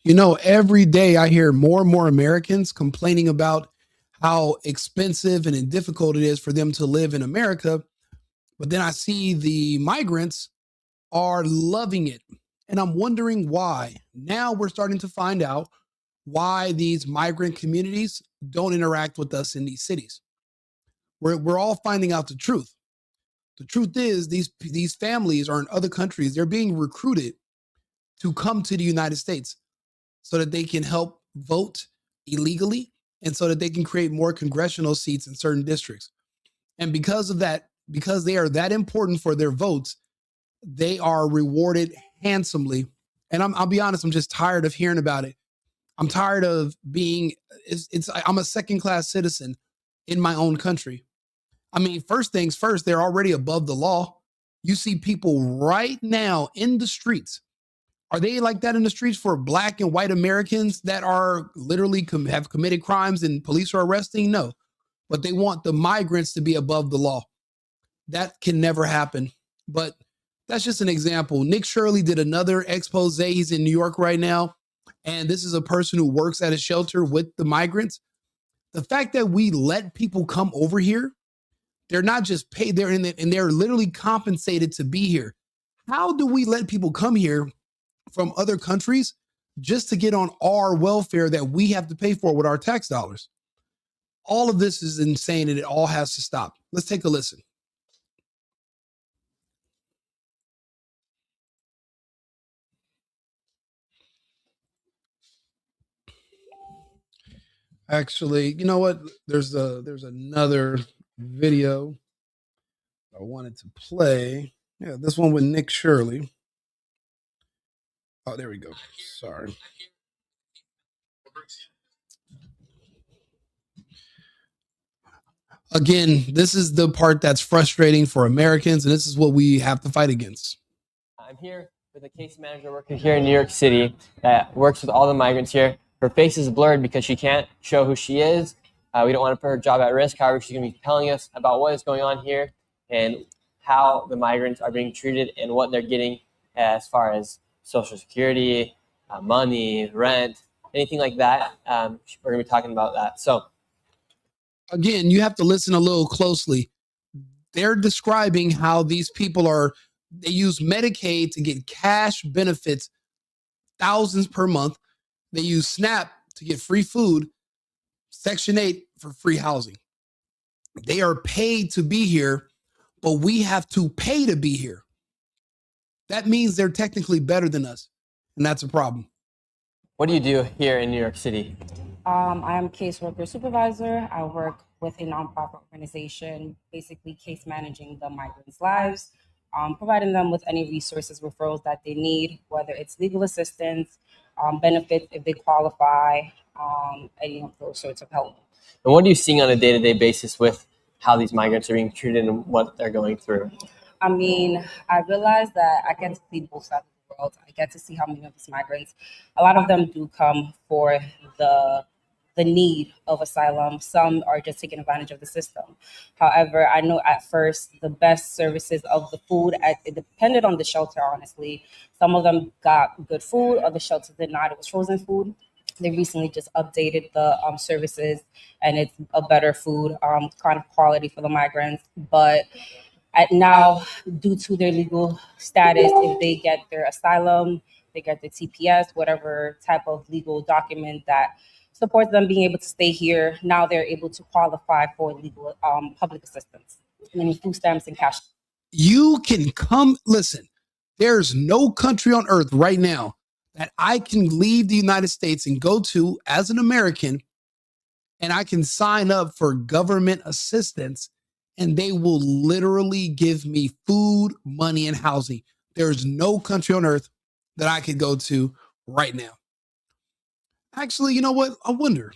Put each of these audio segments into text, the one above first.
Every day I hear more and more Americans complaining about how expensive and difficult it is for them to live in America. But then I see the migrants are loving it. And I'm wondering why. Now we're starting to find out why these migrant communities don't interact with us in these cities. We're all finding out the truth. The truth is these families are in other countries. They're being recruited to come to the United States so that they can help vote illegally and so that they can create more congressional seats in certain districts. And because of that, because they are that important for their votes, they are rewarded handsomely. And I'll be honest, I'm just tired of hearing about it. I'm tired of being, I'm a second class citizen in my own country. I mean, first things first, they're already above the law. You see people right now in the streets. Are they like that in the streets for black and white Americans that are literally have committed crimes and police are arresting? No, but they want the migrants to be above the law. That can never happen. But that's just an example. Nick Shirley did another expose. He's in New York right now. And this is a person who works at a shelter with the migrants. The fact that we let people come over here, they're not just paid, they're in it, and they're literally compensated to be here. How do we let people come here from other countries just to get on our welfare that we have to pay for with our tax dollars? All of this is insane and it all has to stop. Let's take a listen. Actually, you know what? There's another video I wanted to play. Yeah, this one with Nick Shirley. Oh, there we go. Sorry. Again, this is the part that's frustrating for Americans, and this is what we have to fight against. I'm here with a case manager working here in New York City that works with all the migrants here. Her face is blurred because she can't show who she is. We don't want to put her job at risk. However, she's going to be telling us about what is going on here and how the migrants are being treated and what they're getting as far as Social Security, money, rent, anything like that. We're going to be talking about that. So, again, you have to listen a little closely. They're describing how these people they use Medicaid to get cash benefits, thousands per month. They use SNAP to get free food, Section 8 for free housing. They are paid to be here, but we have to pay to be here. That means they're technically better than us, and that's a problem. What do you do here in New York City? I am a caseworker supervisor. I work with a nonprofit organization, basically case managing the migrants' lives, providing them with any resources, referrals that they need, whether it's legal assistance, benefits if they qualify, any of those sorts of help. And what are you seeing on a day-to-day basis with how these migrants are being treated and what they're going through? I mean, I realize that I get to see both sides of the world. I get to see how many of these migrants, a lot of them do come for the need of asylum. Some are just taking advantage of the system. However, I know at first the best services of the food, it depended on the shelter, honestly. Some of them got good food, other shelters did not. It was frozen food. They recently just updated the services and it's a better food kind of quality for the migrants. But now, due to their legal status, if they get their asylum, they get the TPS, whatever type of legal document that supports them being able to stay here, now they're able to qualify for legal public assistance, meaning food stamps and cash. You can come, listen, there's no country on earth right now that I can leave the United States and go to as an American, and I can sign up for government assistance, and they will literally give me food, money, and housing. There's no country on earth that I could go to right now. Actually, you know what? I wonder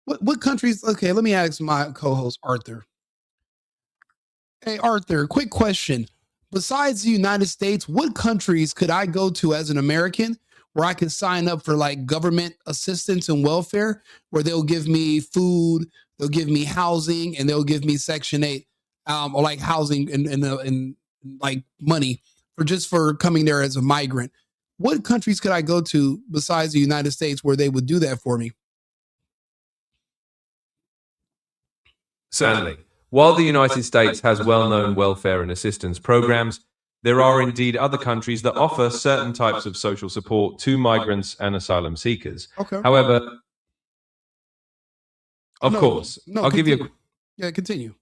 what countries. Okay, let me ask my co-host Arthur. Hey, Arthur, quick question. Besides the United States, what countries could I go to as an American where I can sign up for like government assistance and welfare, where they'll give me food, they'll give me housing, and they'll give me Section 8, or like housing and like money for just for coming there as a migrant? What countries could I go to besides the United States where they would do that for me? Certainly. While the United States has well-known welfare and assistance programs, there are indeed other countries that offer certain types of social support to migrants and asylum seekers. Okay. However, of course, I'll give you Yeah, continue.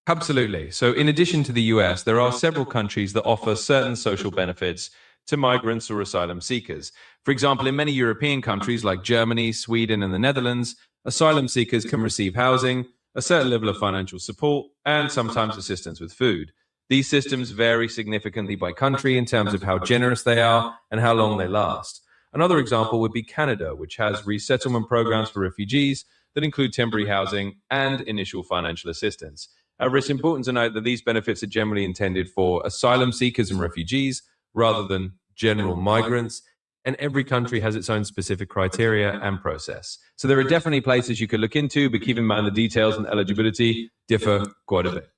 Absolutely. So, in addition to the US, there are several countries that offer certain social benefits to migrants or asylum seekers. For example, in many European countries like Germany, Sweden, and the Netherlands, asylum seekers can receive housing, a certain level of financial support, and sometimes assistance with food. These systems vary significantly by country in terms of how generous they are and how long they last. Another example would be Canada, which has resettlement programs for refugees that include temporary housing and initial financial assistance. However, it's important to note that these benefits are generally intended for asylum seekers and refugees rather than general migrants, and every country has its own specific criteria and process. So there are definitely places you could look into, but keep in mind the details and eligibility differ quite a bit.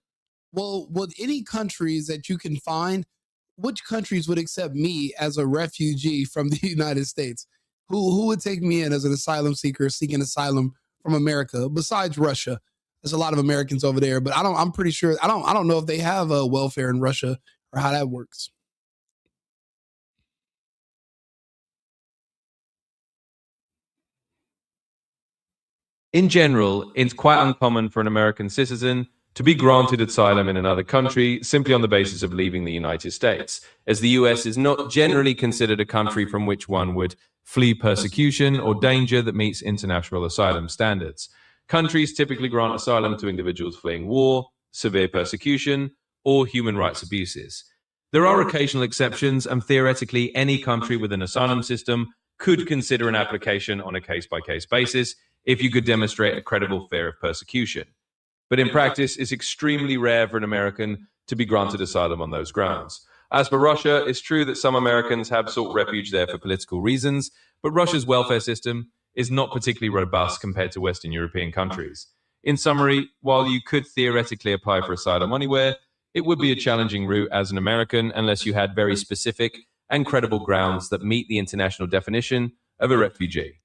Well, with any countries that you can find, which countries would accept me as a refugee from the United States? Who would take me in as an asylum seeker seeking asylum from America besides Russia? There's a lot of Americans over there, but I'm pretty sure I don't know if they have a welfare in Russia or how that works. In general, it's quite uncommon for an American citizen to be granted asylum in another country simply on the basis of leaving the United States, as the US is not generally considered a country from which one would flee persecution or danger that meets international asylum standards. Countries typically grant asylum to individuals fleeing war, severe persecution, or human rights abuses. There are occasional exceptions, and theoretically, any country with an asylum system could consider an application on a case-by-case basis if you could demonstrate a credible fear of persecution. But in practice, it's extremely rare for an American to be granted asylum on those grounds. As for Russia, it's true that some Americans have sought refuge there for political reasons, but Russia's welfare system is not particularly robust compared to Western European countries. In summary, while you could theoretically apply for asylum anywhere, it would be a challenging route as an American unless you had very specific and credible grounds that meet the international definition of a refugee.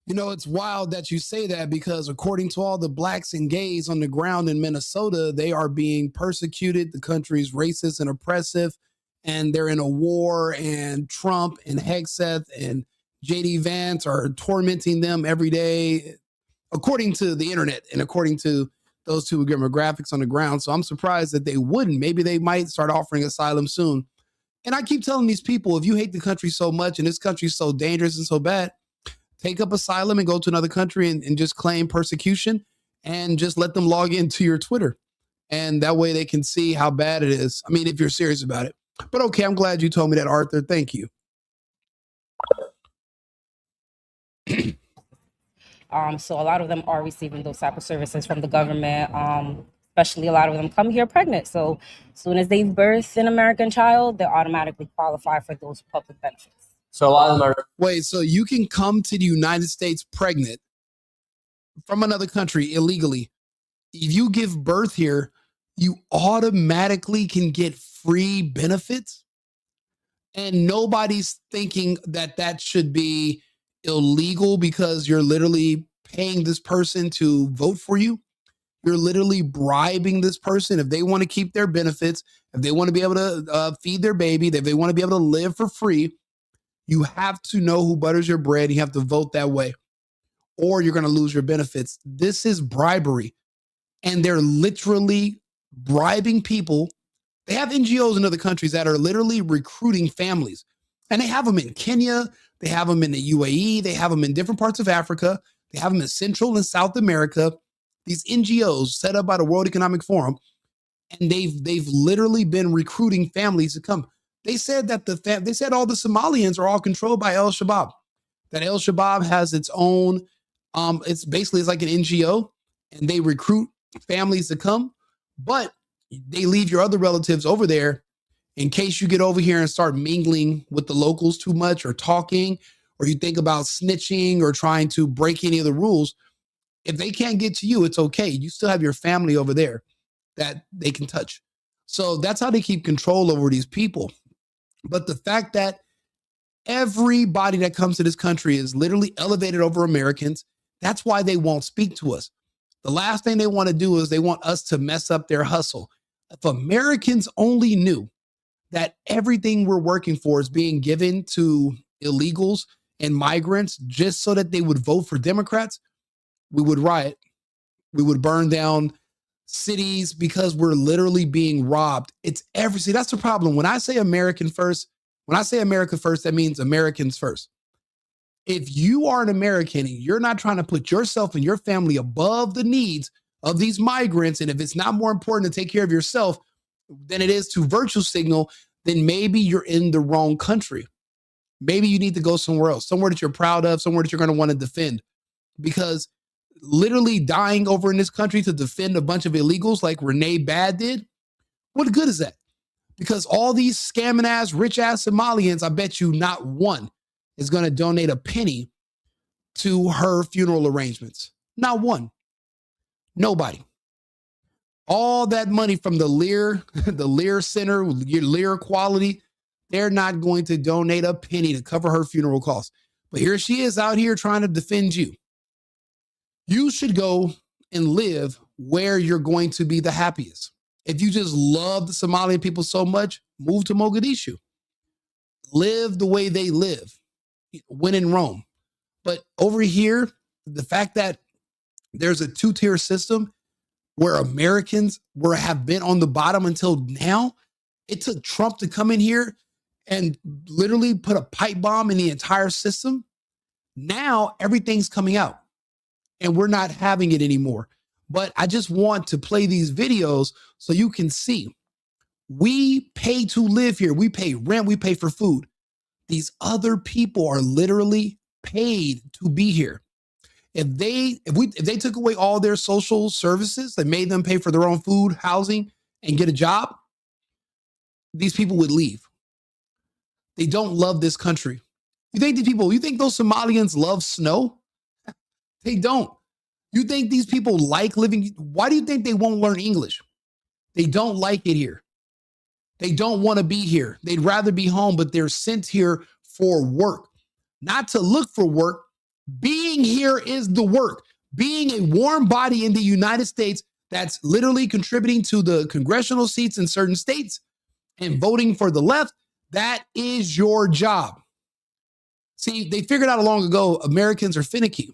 You know, it's wild that you say that because according to all the blacks and gays on the ground in Minnesota, they are being persecuted. The country's racist and oppressive, and they're in a war, and Trump and Hegseth and JD Vance are tormenting them every day, according to the internet and according to those two demographics on the ground. So I'm surprised that they wouldn't. Maybe they might start offering asylum soon. And I keep telling these people, if you hate the country so much and this country's so dangerous and so bad, take up asylum and go to another country and just claim persecution and just let them log into your Twitter. And that way they can see how bad it is. I mean, if you're serious about it. But okay, I'm glad you told me that, Arthur. Thank you. So a lot of them are receiving those type of services from the government. Especially a lot of them come here pregnant. So as soon as they birth an American child, they automatically qualify for those public benefits. So a lot of them are. Wait, so you can come to the United States pregnant from another country illegally. If you give birth here, you automatically can get free benefits. And nobody's thinking that that should be illegal because you're literally paying this person to vote for you. You're literally bribing this person. If they want to keep their benefits, if they want to be able to feed their baby, if they want to be able to live for free, you have to know who butters your bread. You have to vote that way, or you're going to lose your benefits. This is bribery. And they're literally bribing people. They have NGOs in other countries that are literally recruiting families. And they have them in Kenya. They have them in the UAE. They have them in different parts of Africa. They have them in Central and South America. These NGOs set up by the World Economic Forum. And they've literally been recruiting families to come. They said that they said all the Somalians are all controlled by Al Shabaab. That Al Shabaab has its own, it's like an NGO, and they recruit families to come, but they leave your other relatives over there in case you get over here and start mingling with the locals too much or talking, or you think about snitching or trying to break any of the rules. If they can't get to you, it's okay. You still have your family over there that they can touch. So that's how they keep control over these people. But the fact that everybody that comes to this country is literally elevated over Americans, that's why they won't speak to us. The last thing they want to do is they want us to mess up their hustle. If Americans only knew that everything we're working for is being given to illegals and migrants just so that they would vote for Democrats, we would riot. We would burn down cities because we're literally being robbed. See, that's the problem. When I say American first, when I say America first, that means Americans first. If you are an American and you're not trying to put yourself and your family above the needs of these migrants, and if it's not more important to take care of yourself than it is to virtue signal, then maybe you're in the wrong country. Maybe you need to go somewhere else, somewhere that you're proud of, somewhere that you're going to want to defend. Because literally dying over in this country to defend a bunch of illegals like Renee Bad did, what good is that? Because all these scamming ass, rich ass Somalians, I bet you not one is going to donate a penny to her funeral arrangements. Not one. Nobody. All that money from the Lear Center, Lear Quality, they're not going to donate a penny to cover her funeral costs. But here she is out here trying to defend you. You should go and live where you're going to be the happiest. If you just love the Somalian people so much, move to Mogadishu. Live the way they live. When in Rome. But over here, the fact that there's a two-tier system where Americans have been on the bottom until now, it took Trump to come in here and literally put a pipe bomb in the entire system. Now everything's coming out and we're not having it anymore. But I just want to play these videos so you can see. We pay to live here. We pay rent. We pay for food. These other people are literally paid to be here. If they took away all their social services that made them pay for their own food, housing, and get a job, these people would leave. They don't love this country. You think those Somalians love snow? They don't. You think these people like living? Why do you think they won't learn English? They don't like it here. They don't want to be here. They'd rather be home, but they're sent here for work, not to look for work. Being here is the work. Being a warm body in the United States that's literally contributing to the congressional seats in certain states and voting for the left, that is your job. See, they figured out long ago, Americans are finicky.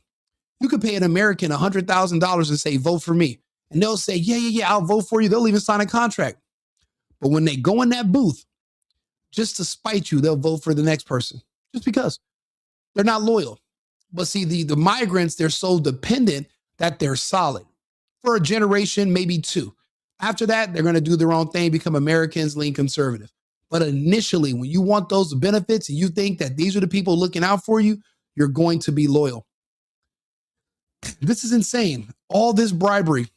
You could pay an American $100,000 and say, vote for me. And they'll say, yeah, I'll vote for you. They'll even sign a contract. But when they go in that booth, just to spite you, they'll vote for the next person just because they're not loyal. But see, the migrants, they're so dependent that they're solid for a generation, maybe two. After that, they're going to do their own thing, become Americans, lean conservative. But initially, when you want those benefits and you think that these are the people looking out for you, you're going to be loyal. This is insane. All this bribery,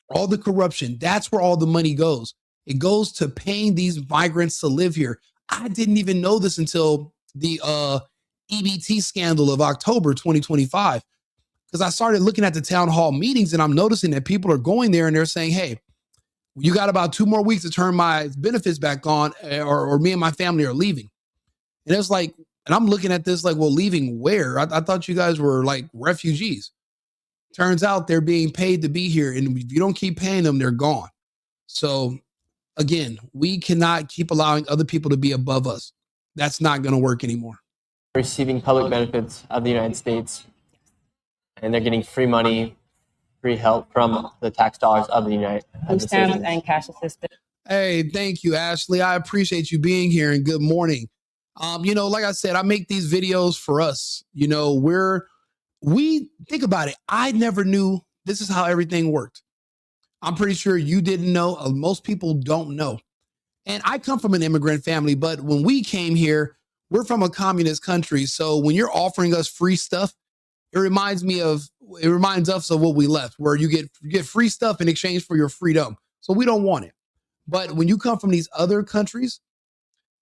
all the corruption, that's where all the money goes. It goes to paying these migrants to live here. I didn't even know this until the EBT scandal of October 2025, because I started looking at the town hall meetings and I'm noticing that people are going there and they're saying, hey, you got about 2 more weeks to turn my benefits back on, or me and my family are leaving. And it's like, and I'm looking at this like, well, leaving where? I thought you guys were like refugees. Turns out they're being paid to be here. And if you don't keep paying them, they're gone. So again, we cannot keep allowing other people to be above us. That's not going to work anymore. Receiving public benefits of the United States, and they're getting free money, free help from the tax dollars of the United States. And cash assistance. Hey, thank you, Ashley. I appreciate you being here and good morning. Like I said, I make these videos for us. We think about it. I never knew this is how everything worked. I'm pretty sure you didn't know. Most people don't know. And I come from an immigrant family, but when we came here, we're from a communist country. So when you're offering us free stuff, it reminds us of what we left, where you get free stuff in exchange for your freedom. So we don't want it. But when you come from these other countries,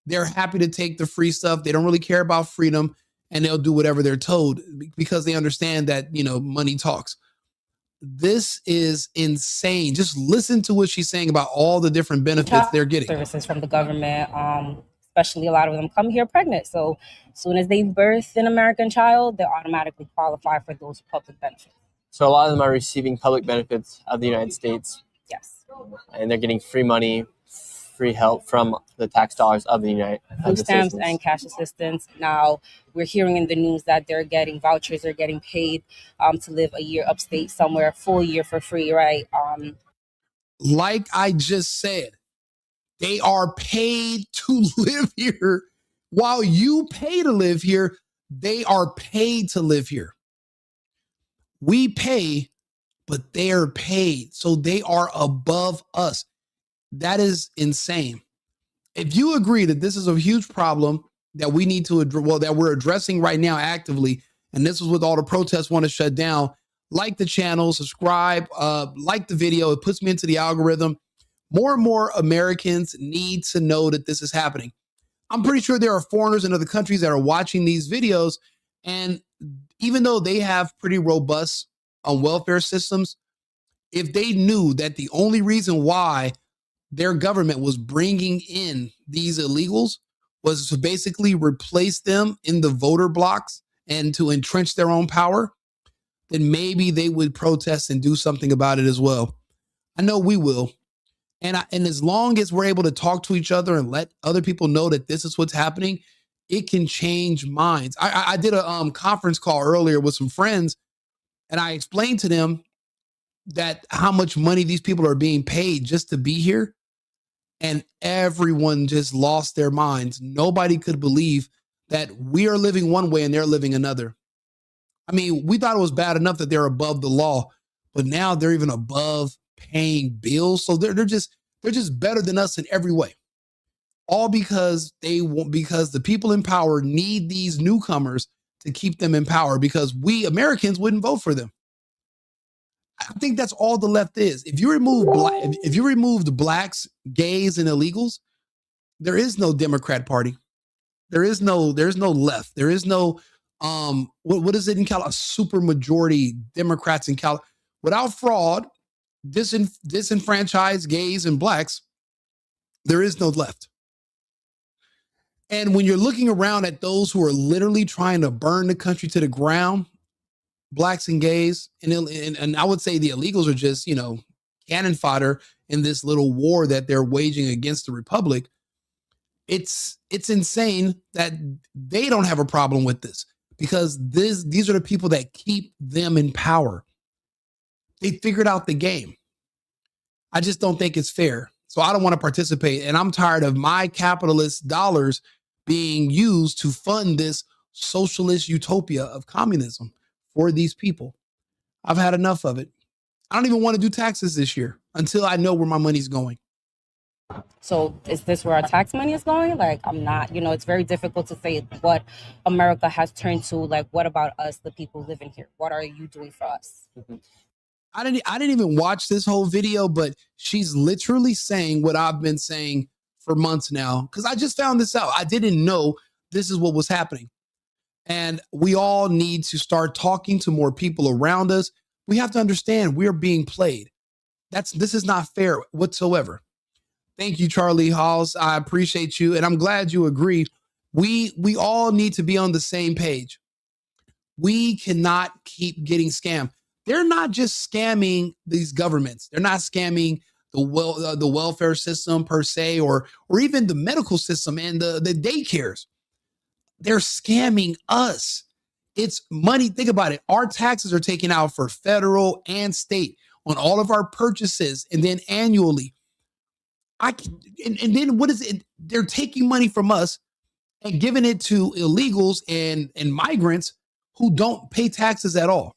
they're happy to take the free stuff. They don't really care about freedom, and they'll do whatever they're told because they understand that, money talks. this is insane. Just listen to what she's saying about all the different benefits they're getting. Services from the government, especially a lot of them come here pregnant. So as soon as they birth an American child, they automatically qualify for those public benefits. So a lot of them are receiving public benefits of the United States. Yes. And they're getting free money, free help from the tax dollars of the United States. Food stamps and cash assistance. Now we're hearing in the news that they're getting vouchers, they're getting paid to live a year upstate somewhere, a full year for free, right? Like I just said, they are paid to live here. While you pay to live here, they are paid to live here. We pay, but they're paid. So they are above us. That is insane. If you agree that this is a huge problem that we need to address, well, that we're addressing right now actively, and this is what all the protests want to shut down, like the channel, subscribe, like the video. It puts me into the algorithm. More and more Americans need to know that this is happening. I'm pretty sure there are foreigners in other countries that are watching these videos, and even though they have pretty robust welfare systems, if they knew that the only reason why their government was bringing in these illegals was to basically replace them in the voter blocks and to entrench their own power, then maybe they would protest and do something about it as well. I know we will. And as long as we're able to talk to each other and let other people know that this is what's happening, it can change minds. I did a conference call earlier with some friends, and I explained to them that how much money these people are being paid just to be here. And everyone just lost their minds. Nobody could believe that we are living one way and they're living another. I mean, we thought it was bad enough that they're above the law, but now they're even above paying bills. So they're just better than us in every way. All because because the people in power need these newcomers to keep them in power, because we Americans wouldn't vote for them. I think that's all the left is. If you removed blacks, gays, and illegals, there is no Democrat Party. There's no left. There is no what is it in California? A super majority Democrats in California. Without fraud, disenfranchised gays and blacks, there is no left. And when you're looking around at those who are literally trying to burn the country to the ground, blacks and gays, and I would say the illegals are just, cannon fodder in this little war that they're waging against the republic. It's insane that they don't have a problem with this, because these are the people that keep them in power. They figured out the game. I just don't think it's fair. So I don't want to participate. And I'm tired of my capitalist dollars being used to fund this socialist utopia of communism for these people. I've had enough of it. I don't even want to do taxes this year until I know where my money's going. So is this where our tax money is going? Like, I'm not, it's very difficult to say what America has turned to. Like, what about us, the people living here? What are you doing for us? Mm-hmm. I didn't even watch this whole video, but she's literally saying what I've been saying for months now, because I just found this out. I didn't know this is what was happening. And we all need to start talking to more people around us. We have to understand we are being played. This is not fair whatsoever. Thank you, Charlie Halls. I appreciate you. And I'm glad you agree. We all need to be on the same page. We cannot keep getting scammed. They're not just scamming these governments. They're not scamming the welfare system per se, or even the medical system and the daycares. They're scamming us. It's money. Think about it. Our taxes are taken out for federal and state on all of our purchases, and then annually. And then what is it? They're taking money from us and giving it to illegals and migrants who don't pay taxes at all.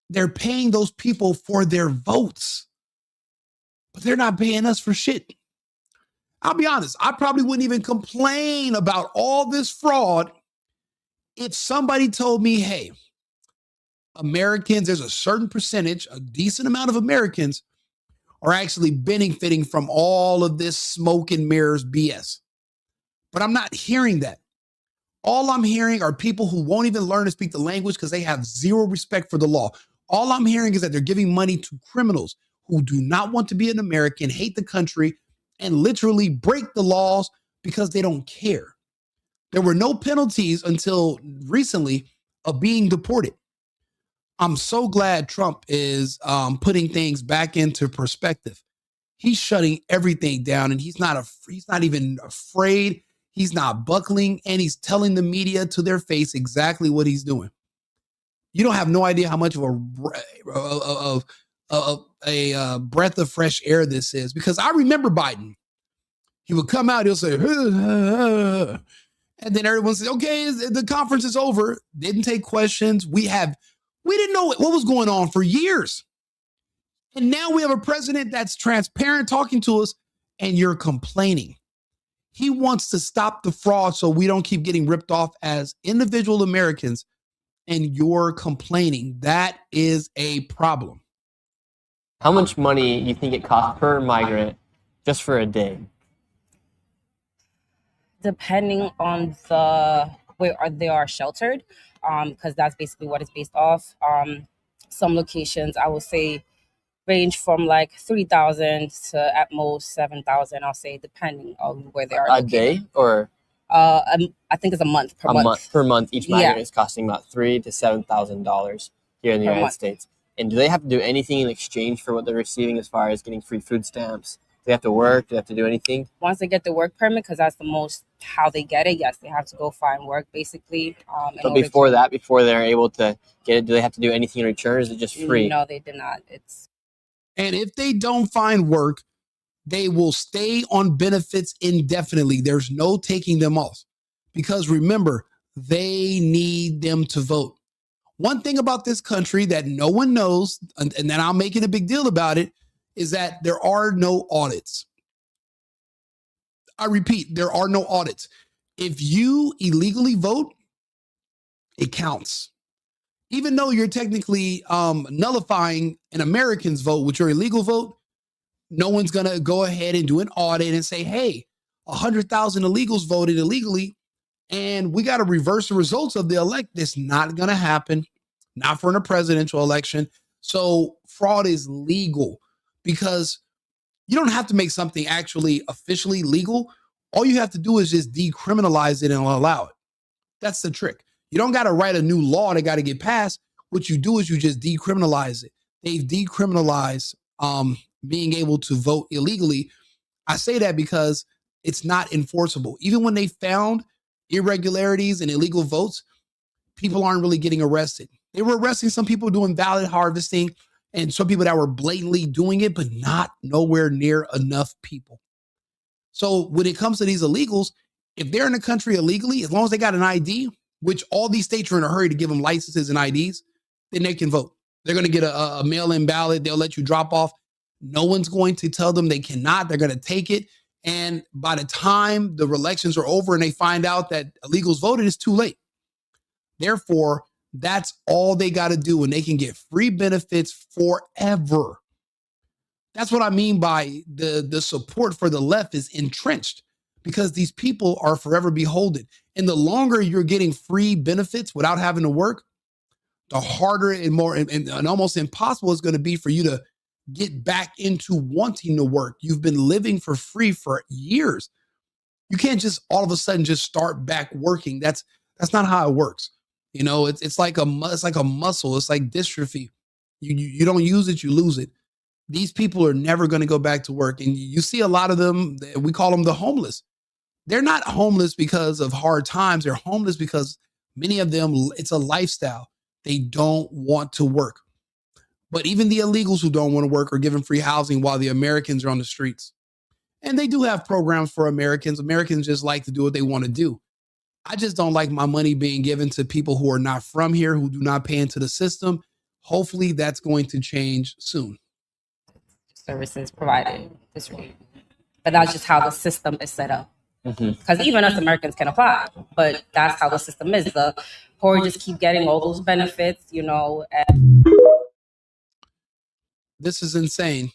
They're paying those people for their votes, but they're not paying us for shit. I'll be honest. I probably wouldn't even complain about all this fraud if somebody told me, hey, Americans, there's a certain percentage, a decent amount of Americans are actually benefiting from all of this smoke and mirrors BS. But I'm not hearing that. All I'm hearing are people who won't even learn to speak the language because they have zero respect for the law. All I'm hearing is that they're giving money to criminals who do not want to be an American, hate the country, and literally break the laws because they don't care. There were no penalties until recently of being deported. I'm so glad Trump is putting things back into perspective. He's shutting everything down, and he's not even afraid. He's not buckling, and he's telling the media to their face exactly what he's doing. You don't have no idea how much of a breath of fresh air this is, because I remember Biden. He would come out, he'll say, and then everyone says, okay, the conference is over. Didn't take questions. We didn't know what was going on for years. And now we have a president that's transparent talking to us, and you're complaining. He wants to stop the fraud so we don't keep getting ripped off as individual Americans, and you're complaining. That is a problem. How much money do you think it costs per migrant just for a day? Depending on where they are sheltered, because that's basically what it's based off. Some locations, I would say, range from like 3,000 to at most 7,000. I'll say, depending on where they are. A day, or I think it's a month per month. Per month, each migrant is costing about $3,000 to $7,000 here in the United States. And do they have to do anything in exchange for what they're receiving, as far as getting free food stamps? Do they have to work? Do they have to do anything? Once they get the work permit, because that's the most how they get it, yes, they have to go find work, basically. But before they're able to get it, do they have to do anything in return, or is it just free? No, they did not. And if they don't find work, they will stay on benefits indefinitely. There's no taking them off, because remember, they need them to vote. One thing about this country that no one knows, and then I'm making a big deal about it, is that there are no audits. I repeat, there are no audits. If you illegally vote, it counts. Even though you're technically nullifying an American's vote with your illegal vote, no one's going to go ahead and do an audit and say, hey, 100,000 illegals voted illegally, and we got to reverse the results of the elect. It's not going to happen, not for a presidential election. So fraud is legal, because you don't have to make something actually officially legal. All you have to do is just decriminalize it and allow it. That's the trick. You don't got to write a new law that got to get passed. What you do is you just decriminalize it. They've decriminalized being able to vote illegally. I say that because it's not enforceable. Even when they found irregularities and illegal votes, people aren't really getting arrested. They were arresting some people doing ballot harvesting and some people that were blatantly doing it, but not nowhere near enough people. So when it comes to these illegals, if they're in the country illegally, as long as they got an ID, which all these states are in a hurry to give them licenses and IDs, then they can vote. They're going to get a mail-in ballot. They'll let you drop off. No one's going to tell them they cannot. They're going to take it. And by the time the elections are over and they find out that illegals voted, it's too late. Therefore, that's all they got to do, and they can get free benefits forever. That's what I mean by the support for the left is entrenched, because these people are forever beholden. And the longer you're getting free benefits without having to work, the harder and more and almost impossible it's going to be for you to get back into wanting to work. You've been living for free for years. You can't just all of a sudden just start back working. That's not how it works. You know, it's like a muscle. It's like dystrophy. You don't use it, you lose it. These people are never going to go back to work. And you see a lot of them, we call them the homeless. They're not homeless because of hard times. They're homeless because many of them, it's a lifestyle. They don't want to work. But even the illegals who don't want to work are given free housing while the Americans are on the streets. And they do have programs for Americans. Americans just like to do what they want to do. I just don't like my money being given to people who are not from here, who do not pay into the system. Hopefully that's going to change soon. Services provided this way. But that's just how the system is set up. Because even us Americans can apply, but that's how the system is. The poor just keep getting all those benefits, you know. This is insane.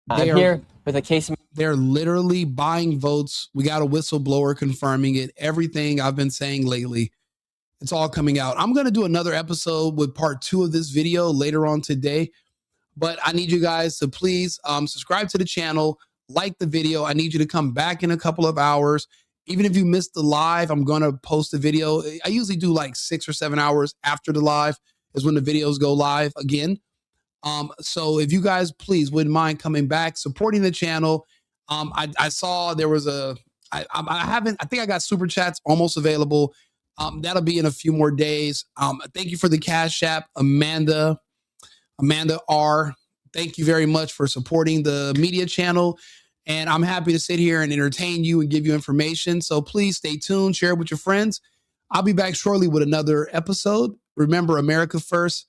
I'm here with a case. They're literally buying votes. We got a whistleblower confirming it. Everything I've been saying lately. It's all coming out. I'm going to do another episode with part 2 of this video later on today. But I need you guys to please subscribe to the channel, like the video. I need you to come back in a couple of hours. Even if you missed the live, I'm going to post the video. I usually do like 6 or 7 hours after the live is when the videos go live again. So if you guys please wouldn't mind coming back, supporting the channel. I saw there was I think I got super chats almost available. That'll be in a few more days. Thank you for the Cash App, Amanda R. Thank you very much for supporting the media channel. And I'm happy to sit here and entertain you and give you information. So please stay tuned, share it with your friends. I'll be back shortly with another episode. Remember, America first,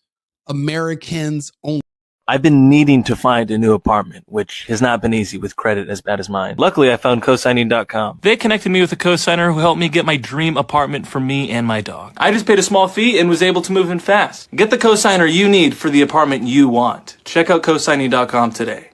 Americans only. I've been needing to find a new apartment, which has not been easy with credit as bad as mine. Luckily, I found cosigning.com. They connected me with a cosigner who helped me get my dream apartment for me and my dog. I just paid a small fee and was able to move in fast. Get the cosigner you need for the apartment you want. Check out cosigning.com today.